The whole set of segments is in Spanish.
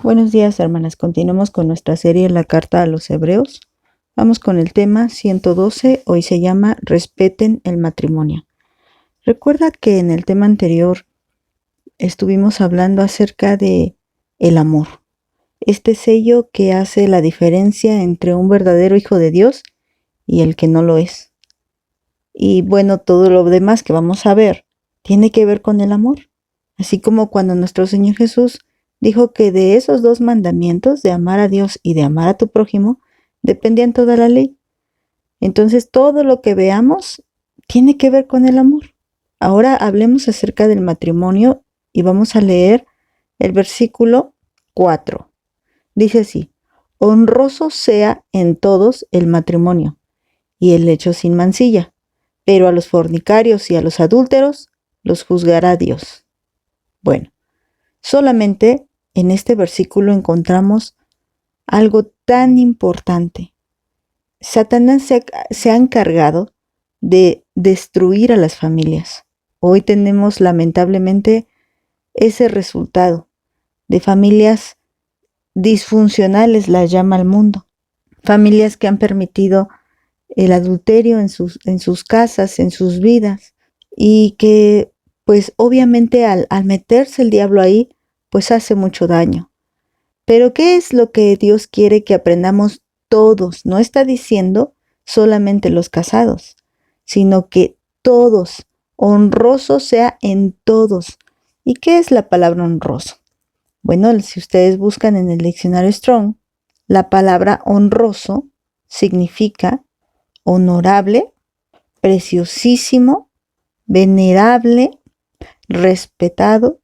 Buenos días, hermanas. Continuamos con nuestra serie La Carta a los Hebreos. Vamos con el tema 112. Hoy se llama Respeten el matrimonio. Recuerda que en el tema anterior estuvimos hablando acerca de el amor. Este sello que hace la diferencia entre un verdadero hijo de Dios y el que no lo es. Y bueno, todo lo demás que vamos a ver tiene que ver con el amor. Así como cuando nuestro Señor Jesús dijo que de esos dos mandamientos, de amar a Dios y de amar a tu prójimo, dependían toda la ley. Entonces todo lo que veamos tiene que ver con el amor. Ahora hablemos acerca del matrimonio y vamos a leer el versículo 4. Dice así: honroso sea en todos el matrimonio y el lecho sin mancilla, pero a los fornicarios y a los adúlteros los juzgará Dios. Bueno, solamente en este versículo encontramos algo tan importante. Satanás se ha encargado de destruir a las familias. Hoy tenemos lamentablemente ese resultado de familias disfuncionales, las llama el mundo. Familias que han permitido el adulterio en sus casas, en sus vidas, y que pues obviamente al meterse el diablo ahí, pues hace mucho daño. Pero ¿qué es lo que Dios quiere que aprendamos todos? No está diciendo solamente los casados, sino que todos, honroso sea en todos. ¿Y qué es la palabra honroso? Bueno, si ustedes buscan en el diccionario Strong, la palabra honroso significa honorable, preciosísimo, venerable, respetado,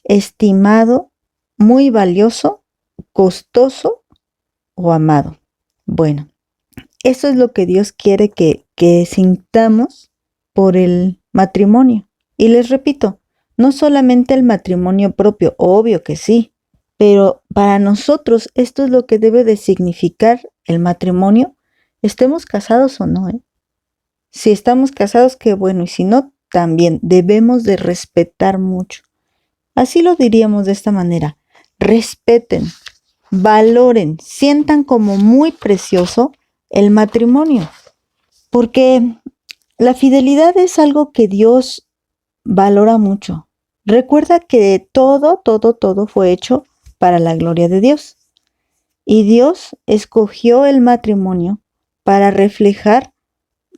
estimado, muy valioso, costoso o amado. Bueno, eso es lo que Dios quiere que sintamos por el matrimonio. Y les repito, no solamente el matrimonio propio, obvio que sí, pero para nosotros esto es lo que debe de significar el matrimonio, estemos casados o no, ¿eh? Si estamos casados, qué bueno, y si no, también debemos de respetar mucho. Así lo diríamos de esta manera: respeten, valoren, sientan como muy precioso el matrimonio, porque la fidelidad es algo que Dios valora mucho. Recuerda que todo fue hecho para la gloria de Dios. Y Dios escogió el matrimonio para reflejar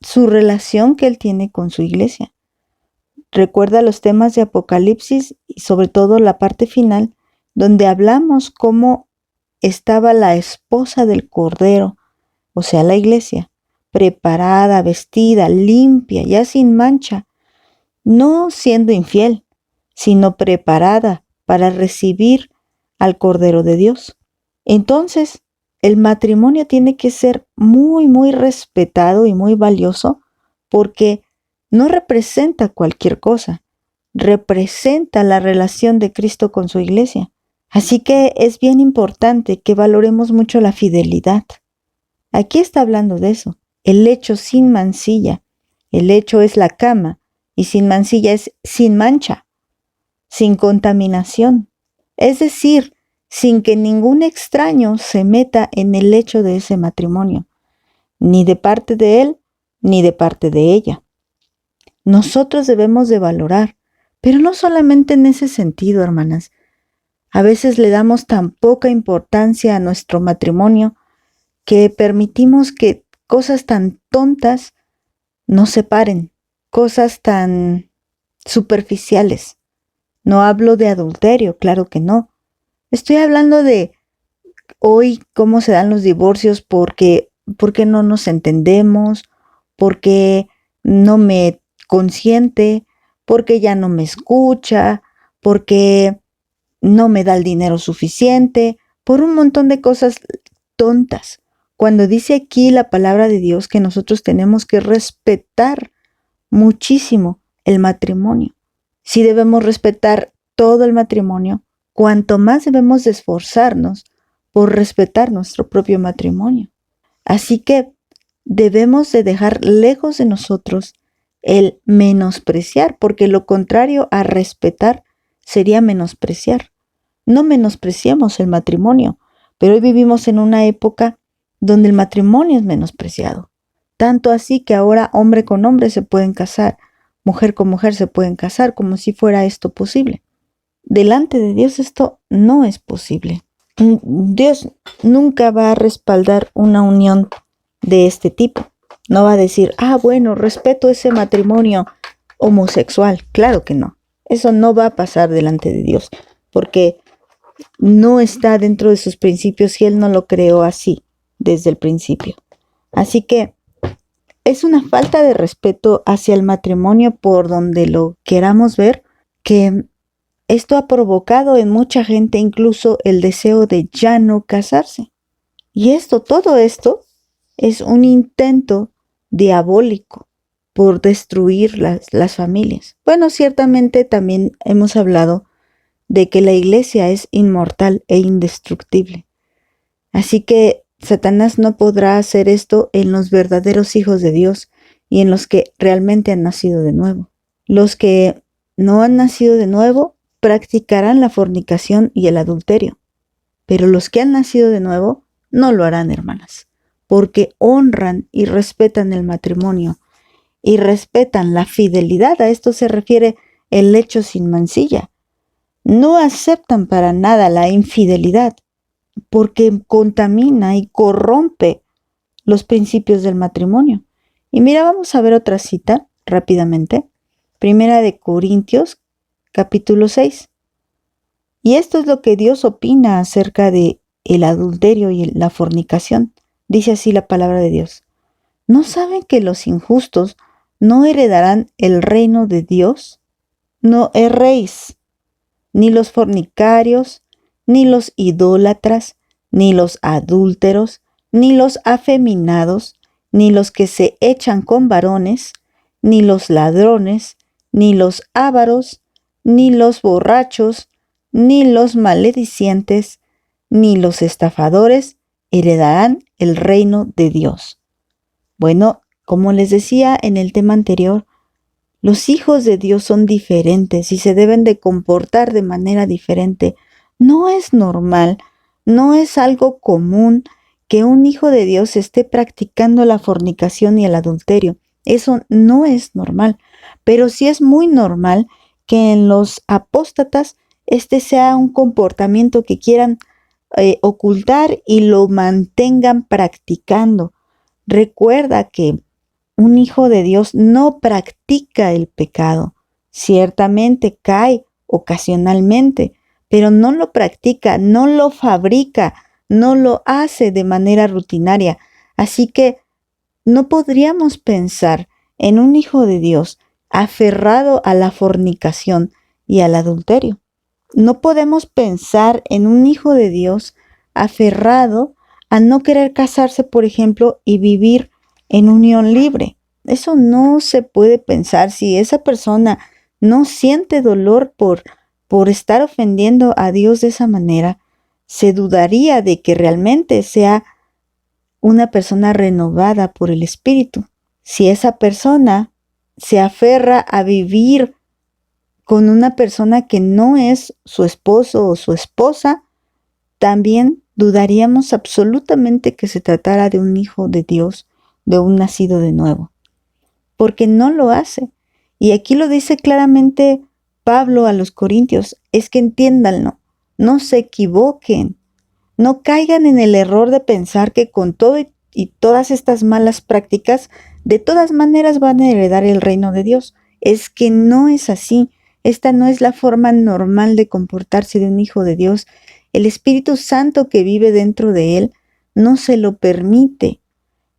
su relación que Él tiene con su iglesia. Recuerda los temas de Apocalipsis y sobre todo la parte final, donde hablamos cómo estaba la esposa del Cordero, o sea, la iglesia, preparada, vestida, limpia, ya sin mancha, no siendo infiel, sino preparada para recibir al Cordero de Dios. Entonces, el matrimonio tiene que ser muy respetado y muy valioso, porque no representa cualquier cosa, representa la relación de Cristo con su iglesia. Así que es bien importante que valoremos mucho la fidelidad. Aquí está hablando de eso, el lecho sin mancilla. El lecho es la cama y sin mancilla es sin mancha, sin contaminación. Es decir, sin que ningún extraño se meta en el lecho de ese matrimonio, ni de parte de él, ni de parte de ella. Nosotros debemos de valorar, pero no solamente en ese sentido, hermanas. A veces le damos tan poca importancia a nuestro matrimonio que permitimos que cosas tan tontas nos separen, cosas tan superficiales. No hablo de adulterio, claro que no. Estoy hablando de hoy cómo se dan los divorcios porque no nos entendemos, porque no me consiente, porque ya no me escucha, porque no me da el dinero suficiente, por un montón de cosas tontas. Cuando dice aquí la palabra de Dios que nosotros tenemos que respetar muchísimo el matrimonio. Si debemos respetar todo el matrimonio, cuanto más debemos de esforzarnos por respetar nuestro propio matrimonio. Así que debemos de dejar lejos de nosotros el menospreciar, porque lo contrario a respetar sería menospreciar. No menospreciamos el matrimonio, pero hoy vivimos en una época donde el matrimonio es menospreciado. Tanto así que ahora hombre con hombre se pueden casar, mujer con mujer se pueden casar, como si fuera esto posible. Delante de Dios esto no es posible. Dios nunca va a respaldar una unión de este tipo. No va a decir, bueno, respeto ese matrimonio homosexual. Claro que no. Eso no va a pasar delante de Dios, porque no está dentro de sus principios y Él no lo creó así desde el principio. Así que es una falta de respeto hacia el matrimonio por donde lo queramos ver, que esto ha provocado en mucha gente incluso el deseo de ya no casarse. Y todo esto es un intento diabólico por destruir las familias. Bueno, ciertamente también hemos hablado de que la iglesia es inmortal e indestructible. Así que Satanás no podrá hacer esto en los verdaderos hijos de Dios y en los que realmente han nacido de nuevo. Los que no han nacido de nuevo practicarán la fornicación y el adulterio, pero los que han nacido de nuevo no lo harán, hermanas, porque honran y respetan el matrimonio y respetan la fidelidad. A esto se refiere el lecho sin mancilla. No aceptan para nada la infidelidad, porque contamina y corrompe los principios del matrimonio. Y mira, vamos a ver otra cita rápidamente. Primera de Corintios, capítulo 6. Y esto es lo que Dios opina acerca de el adulterio y la fornicación. Dice así la palabra de Dios. ¿No saben que los injustos no heredarán el reino de Dios? No erréis, ni los fornicarios, ni los idólatras, ni los adúlteros, ni los afeminados, ni los que se echan con varones, ni los ladrones, ni los ávaros, ni los borrachos, ni los maledicientes, ni los estafadores heredarán el reino de Dios. Bueno, como les decía en el tema anterior, los hijos de Dios son diferentes y se deben de comportar de manera diferente. No es normal, no es algo común que un hijo de Dios esté practicando la fornicación y el adulterio. Eso no es normal, pero sí es muy normal que en los apóstatas este sea un comportamiento que quieran ocultar y lo mantengan practicando. Recuerda que un hijo de Dios no practica el pecado. Ciertamente cae ocasionalmente, pero no lo practica, no lo fabrica, no lo hace de manera rutinaria. Así que no podríamos pensar en un hijo de Dios aferrado a la fornicación y al adulterio. No podemos pensar en un hijo de Dios aferrado a no querer casarse, por ejemplo, y vivir en unión libre. Eso no se puede pensar. Si esa persona no siente dolor por estar ofendiendo a Dios de esa manera, se dudaría de que realmente sea una persona renovada por el Espíritu. Si esa persona se aferra a vivir con una persona que no es su esposo o su esposa, también dudaríamos absolutamente que se tratara de un hijo de Dios, de un nacido de nuevo, porque no lo hace. Y aquí lo dice claramente Pablo a los Corintios, es que entiéndanlo, no se equivoquen, no caigan en el error de pensar que con todo y todas estas malas prácticas, de todas maneras van a heredar el reino de Dios. Es que no es así. Esta no es la forma normal de comportarse de un hijo de Dios. El Espíritu Santo que vive dentro de él no se lo permite.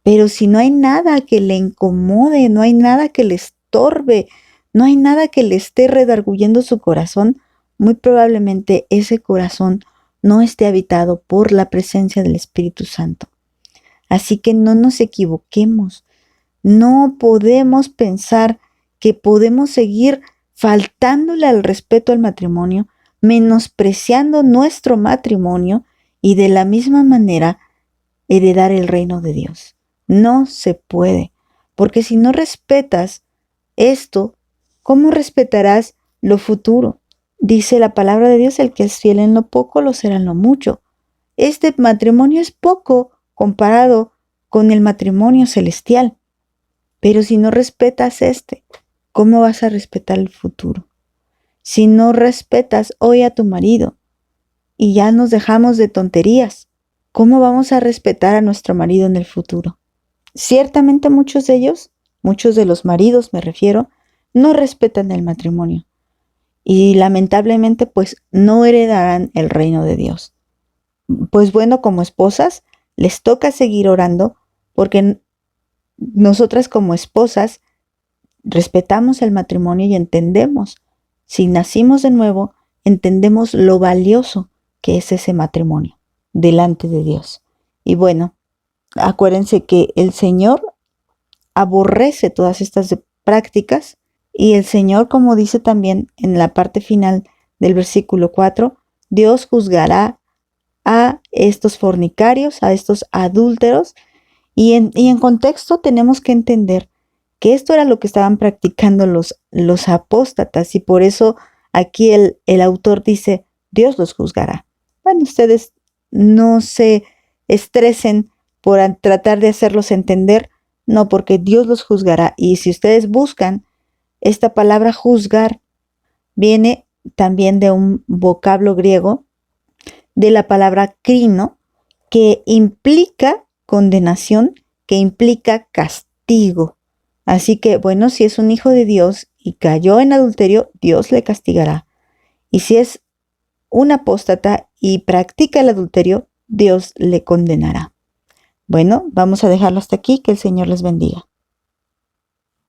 Pero si no hay nada que le incomode, no hay nada que le estorbe, no hay nada que le esté redarguyendo su corazón, muy probablemente ese corazón no esté habitado por la presencia del Espíritu Santo. Así que no nos equivoquemos. No podemos pensar que podemos seguir faltándole al respeto al matrimonio, menospreciando nuestro matrimonio y de la misma manera heredar el reino de Dios. No se puede, porque si no respetas esto, ¿cómo respetarás lo futuro? Dice la palabra de Dios, el que es fiel en lo poco, lo será en lo mucho. Este matrimonio es poco comparado con el matrimonio celestial. Pero si no respetas ¿cómo vas a respetar el futuro? Si no respetas hoy a tu marido y ya nos dejamos de tonterías, ¿cómo vamos a respetar a nuestro marido en el futuro? Ciertamente muchos de ellos, muchos de los maridos me refiero, no respetan el matrimonio y lamentablemente pues no heredarán el reino de Dios. Pues bueno, como esposas les toca seguir orando porque nosotras como esposas respetamos el matrimonio y entendemos, si nacimos de nuevo, entendemos lo valioso que es ese matrimonio delante de Dios. Y bueno, acuérdense que el Señor aborrece todas estas prácticas y el Señor, como dice también en la parte final del versículo 4, Dios juzgará a estos fornicarios, a estos adúlteros, y en contexto tenemos que entender que esto era lo que estaban practicando los apóstatas y por eso aquí el autor dice, Dios los juzgará. Bueno, ustedes no se estresen por tratar de hacerlos entender, no, porque Dios los juzgará. Y si ustedes buscan, esta palabra juzgar viene también de un vocablo griego, de la palabra crino, que implica condenación, que implica castigo. Así que, bueno, si es un hijo de Dios y cayó en adulterio, Dios le castigará. Y si es un apóstata y practica el adulterio, Dios le condenará. Bueno, vamos a dejarlo hasta aquí. Que el Señor les bendiga.